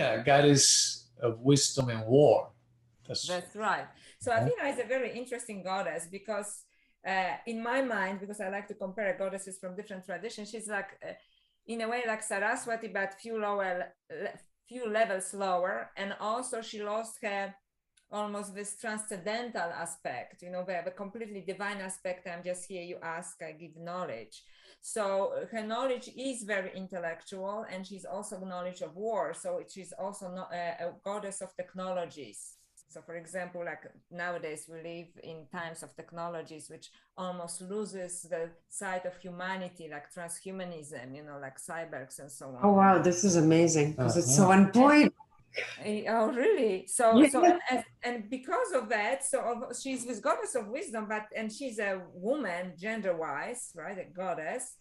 Athena, goddess of wisdom and war. That's right. So Athena is a very interesting goddess because in my mind, because I like to compare goddesses from different traditions, she's like, in a way, like Saraswati, but few levels lower. And also she lost her almost this transcendental aspect, the completely divine aspect. I'm just here, you ask, I give knowledge. So her knowledge is very intellectual, and she's also knowledge of war. So she's also not a goddess of technologies. So for example, like nowadays we live in times of technologies which almost loses the side of humanity, like transhumanism, like cyborgs and so on. Oh wow, this is amazing because it's so on point. Oh really? So Yeah. so and because of that, she's this goddess of wisdom, and she's a woman gender-wise, right? A goddess,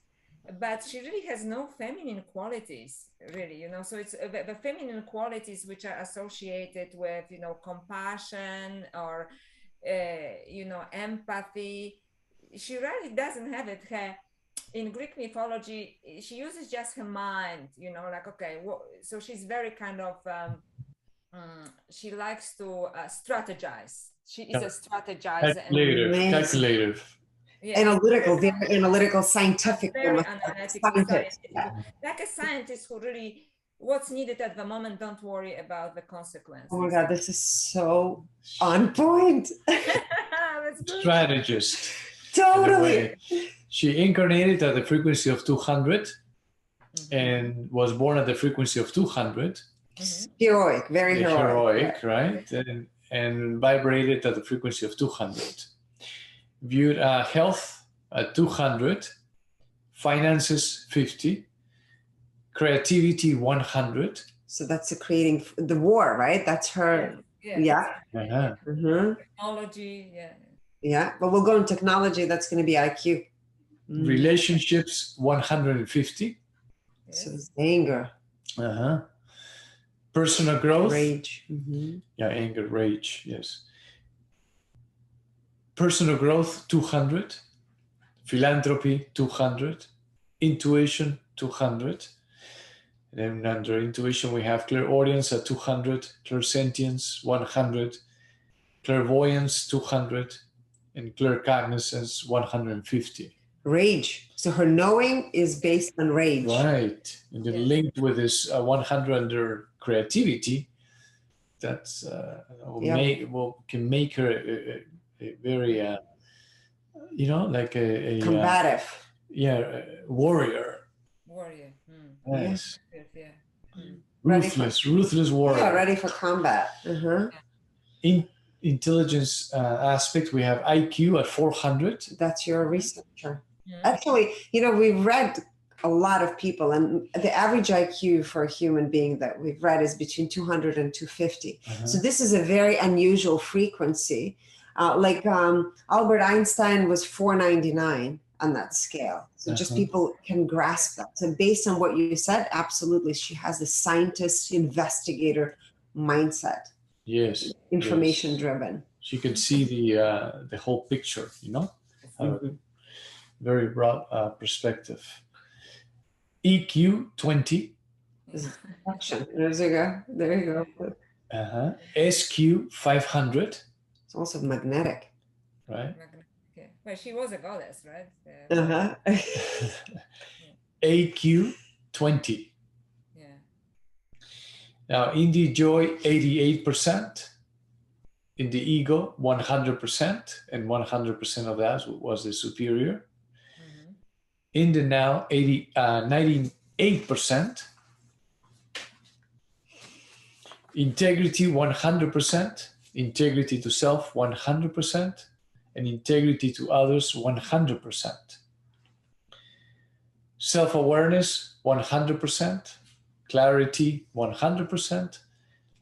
but she really has no feminine qualities, really. So it's the feminine qualities which are associated with compassion or empathy. She really doesn't have it. In Greek mythology, she uses just her mind, like, okay, so she's very kind of she likes to strategize. She is a strategizer. Calculative. Yeah. Very analytical, scientific. Very analytical scientist. Like a scientist who really, what's needed at the moment, don't worry about the consequences. Oh my God, this is so on point. Strategist. Totally. She incarnated at the frequency of 200 and was born at the frequency of 200. Heroic, very heroic. Right? And vibrated at the frequency of 200. Viewed health at 200, finances 50, creativity 100. So that's creating the war, right? That's her. Yeah. Technology, Yeah, but we'll go in technology. That's going to be IQ. Relationships 150. So it's anger. Personal growth. Rage. Yeah, anger, rage, yes. Personal growth 200. Philanthropy 200. Intuition 200. And then under intuition we have clairaudience at 200, clairsentience 100, clairvoyance 200, and claircognizance 150. Rage. So her knowing is based on rage. Right. And then linked with this 100 under creativity, that's can make her a very, like a combative. warrior. Warrior. Yes. Ruthless warrior. Yeah, ready for combat. In intelligence aspect, we have IQ at 400. That's your researcher. Actually, we've read a lot of people, and the average IQ for a human being that we've read is between 200 and 250. So this is a very unusual frequency. Albert Einstein was 499 on that scale. So just people can grasp that. So based on what you said, absolutely, she has a scientist, investigator mindset. Yes. Information driven. She can see the whole picture, very broad perspective. EQ 20. There you go. SQ 500. It's also magnetic. Right. Well, she was a goddess, right? AQ 20. Yeah. Now, in the joy, 88%. In the ego, 100%. And 100% of that was the superior. In the now, 98%. Integrity, 100%. Integrity to self, 100%. And integrity to others, 100%. Self-awareness, 100%. Clarity, 100%.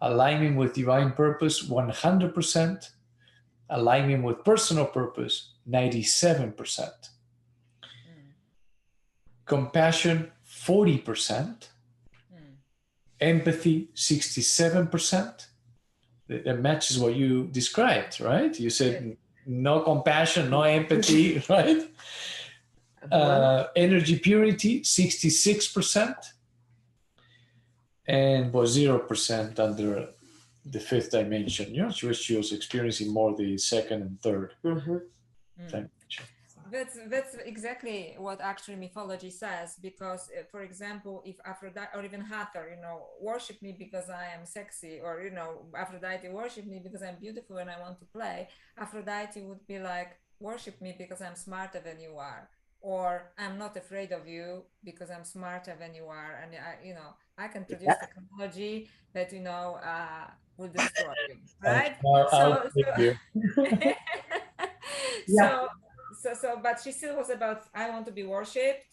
Alignment with divine purpose, 100%. Alignment with personal purpose, 97%. Compassion, 40%. Empathy, 67%. That matches what you described, right? You said no compassion, no empathy, right? Energy purity, 66%. and was 0% under the fifth dimension. You know, she was experiencing more the second and third dimension. That's exactly what actually mythology says, because for example, if Aphrodite or even Hathor, you know, worship me because I am sexy, or, you know, Aphrodite worship me because I'm beautiful and I want to play, Aphrodite would be like, worship me because I'm smarter than you are, or I'm not afraid of you because I'm smarter than you are, and you know, I can produce technology that, you know, will destroy you, right? I'll take you. So, but she still was about, I want to be worshipped,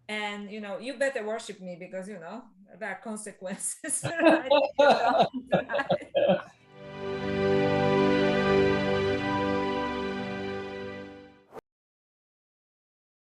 and, you know, you better worship me because, you know, there are consequences. Right?